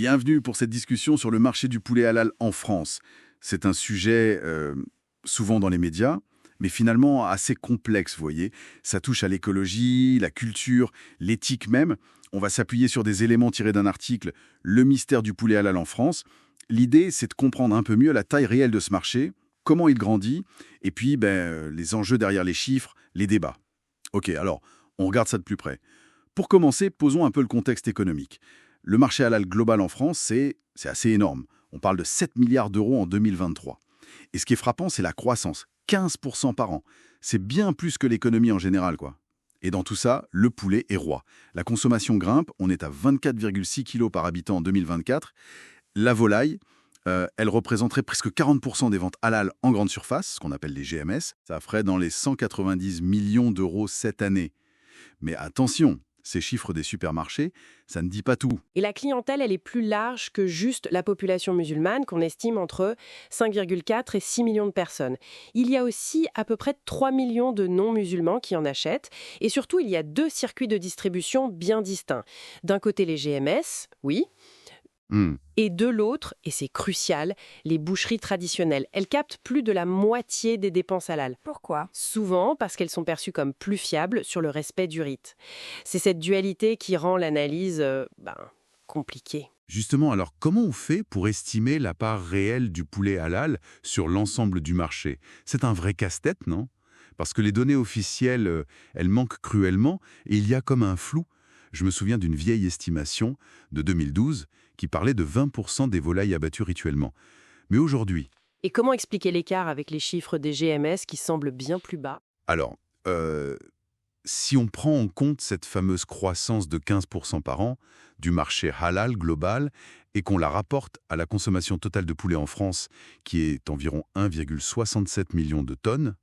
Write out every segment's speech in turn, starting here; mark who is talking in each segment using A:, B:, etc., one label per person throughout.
A: bienvenue pour cette discussion sur le marché du poulet halal en France. C'est un sujet souvent dans les médias, mais finalement assez complexe, vous voyez. Ça touche à l'écologie, la culture, l'éthique même. On va s'appuyer sur des éléments tirés d'un article « Le mystère du poulet halal en France ». L'idée, c'est de comprendre un peu mieux la taille réelle de ce marché, comment il grandit, et puis les enjeux derrière les chiffres, les débats. Ok, alors, on regarde ça de plus près. Pour commencer, posons un peu le contexte économique. Le marché halal global en France, c'est assez énorme. On parle de 7 milliards d'euros en 2023. Et ce qui est frappant, c'est la croissance, 15% par an. C'est bien plus que l'économie en général, quoi. Et dans tout ça, le poulet est roi. La consommation grimpe, on est à 24,6 kg par habitant en 2024. La volaille, elle représenterait presque 40% des ventes halal en grande surface, ce qu'on appelle les GMS. Ça ferait dans les 190 millions d'euros cette année. Mais attention, ces chiffres des supermarchés, ça ne dit pas tout.
B: Et la clientèle, elle est plus large que juste la population musulmane, qu'on estime entre 5,4 et 6 millions de personnes. Il y a aussi à peu près 3 millions de non-musulmans qui en achètent. Et surtout, il y a deux circuits de distribution bien distincts. D'un côté, les GMS, oui. Et de l'autre, et c'est crucial, les boucheries traditionnelles. Elles captent plus de la moitié des dépenses halal.
C: Pourquoi?
B: Souvent parce qu'elles sont perçues comme plus fiables sur le respect du rite. C'est cette dualité qui rend l'analyse compliquée.
D: Justement, alors comment on fait pour estimer la part réelle du poulet halal sur l'ensemble du marché? C'est un vrai casse-tête, non? Parce que les données officielles, elles manquent cruellement et il y a comme un flou. Je me souviens d'une vieille estimation de 2012 qui parlait de 20% des volailles abattues rituellement. Mais aujourd'hui...
B: Et comment expliquer l'écart avec les chiffres des GMS qui semblent bien plus bas?
D: Alors, si on prend en compte cette fameuse croissance de 15% par an du marché halal global et qu'on la rapporte à la consommation totale de poulet en France, qui est environ 1,67 million de tonnes,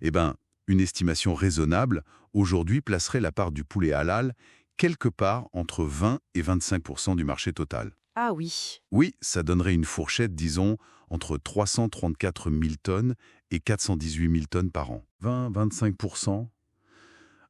D: une estimation raisonnable aujourd'hui placerait la part du poulet halal quelque part entre 20 et 25% du marché total.
B: Ah oui.
D: Oui, ça donnerait une fourchette, disons, entre 334 000 tonnes et 418 000 tonnes par an. 20-25%.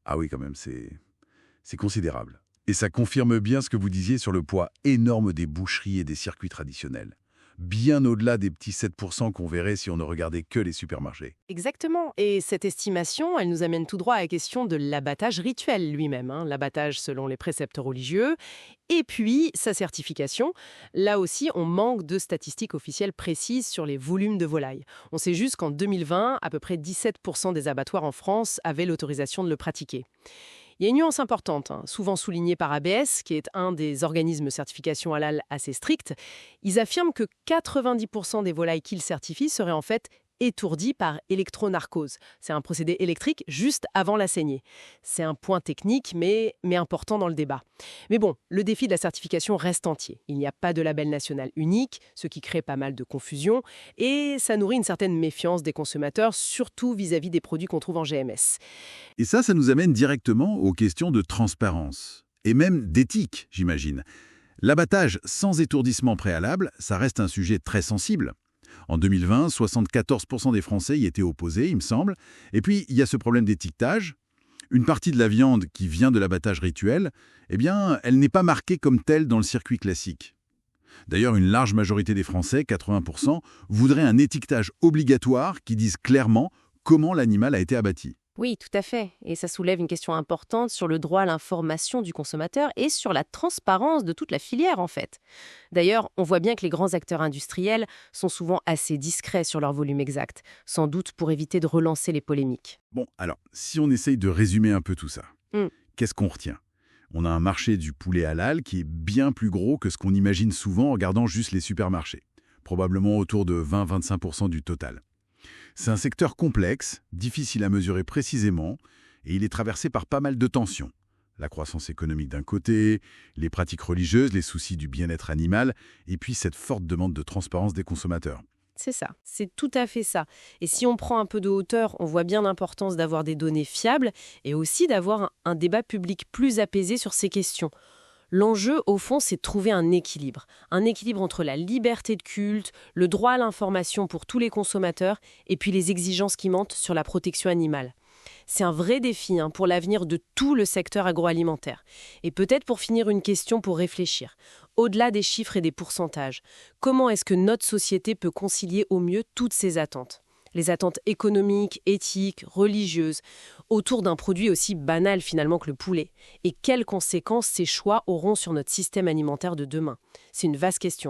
D: Ah oui, quand même, c'est considérable. Et ça confirme bien ce que vous disiez sur le poids énorme des boucheries et des circuits traditionnels. Bien au-delà des petits 7% qu'on verrait si on ne regardait que les supermarchés.
B: Exactement. Et cette estimation, elle nous amène tout droit à la question de l'abattage rituel lui-même, l'abattage selon les préceptes religieux, et puis sa certification. Là aussi, on manque de statistiques officielles précises sur les volumes de volailles. On sait juste qu'en 2020, à peu près 17% des abattoirs en France avaient l'autorisation de le pratiquer. Il y a une nuance importante, souvent soulignée par ABS, qui est un des organismes de certification halal assez stricts. Ils affirment que 90% des volailles qu'ils certifient seraient en fait étourdies par électronarcose. C'est un procédé électrique juste avant la saignée. C'est un point technique, mais important dans le débat. Mais bon, le défi de la certification reste entier. Il n'y a pas de label national unique, ce qui crée pas mal de confusion, et ça nourrit une certaine méfiance des consommateurs, surtout vis-à-vis des produits qu'on trouve en GMS.
A: Et ça nous amène directement aux questions de transparence. Et même d'éthique, j'imagine. L'abattage sans étourdissement préalable, ça reste un sujet très sensible. En 2020, 74% des Français y étaient opposés, il me semble. Et puis, il y a ce problème d'étiquetage. Une partie de la viande qui vient de l'abattage rituel, elle n'est pas marquée comme telle dans le circuit classique. D'ailleurs, une large majorité des Français, 80%, voudraient un étiquetage obligatoire qui dise clairement comment l'animal a été abattu.
B: Oui, tout à fait. Et ça soulève une question importante sur le droit à l'information du consommateur et sur la transparence de toute la filière, en fait. D'ailleurs, on voit bien que les grands acteurs industriels sont souvent assez discrets sur leur volume exact, sans doute pour éviter de relancer les polémiques.
A: Bon, alors, si on essaye de résumer un peu tout ça, qu'est-ce qu'on retient? On a un marché du poulet halal qui est bien plus gros que ce qu'on imagine souvent en regardant juste les supermarchés. Probablement autour de 20-25% du total. C'est un secteur complexe, difficile à mesurer précisément, et il est traversé par pas mal de tensions. La croissance économique d'un côté, les pratiques religieuses, les soucis du bien-être animal, et puis cette forte demande de transparence des consommateurs.
B: C'est ça, c'est tout à fait ça. Et si on prend un peu de hauteur, on voit bien l'importance d'avoir des données fiables et aussi d'avoir un débat public plus apaisé sur ces questions. L'enjeu, au fond, c'est de trouver un équilibre entre la liberté de culte, le droit à l'information pour tous les consommateurs et puis les exigences qui montent sur la protection animale. C'est un vrai défi pour l'avenir de tout le secteur agroalimentaire. Et peut-être pour finir, une question pour réfléchir. Au-delà des chiffres et des pourcentages, comment est-ce que notre société peut concilier au mieux toutes ces attentes ? Les attentes économiques, éthiques, religieuses, autour d'un produit aussi banal finalement que le poulet. Et quelles conséquences ces choix auront sur notre système alimentaire de demain ? C'est une vaste question.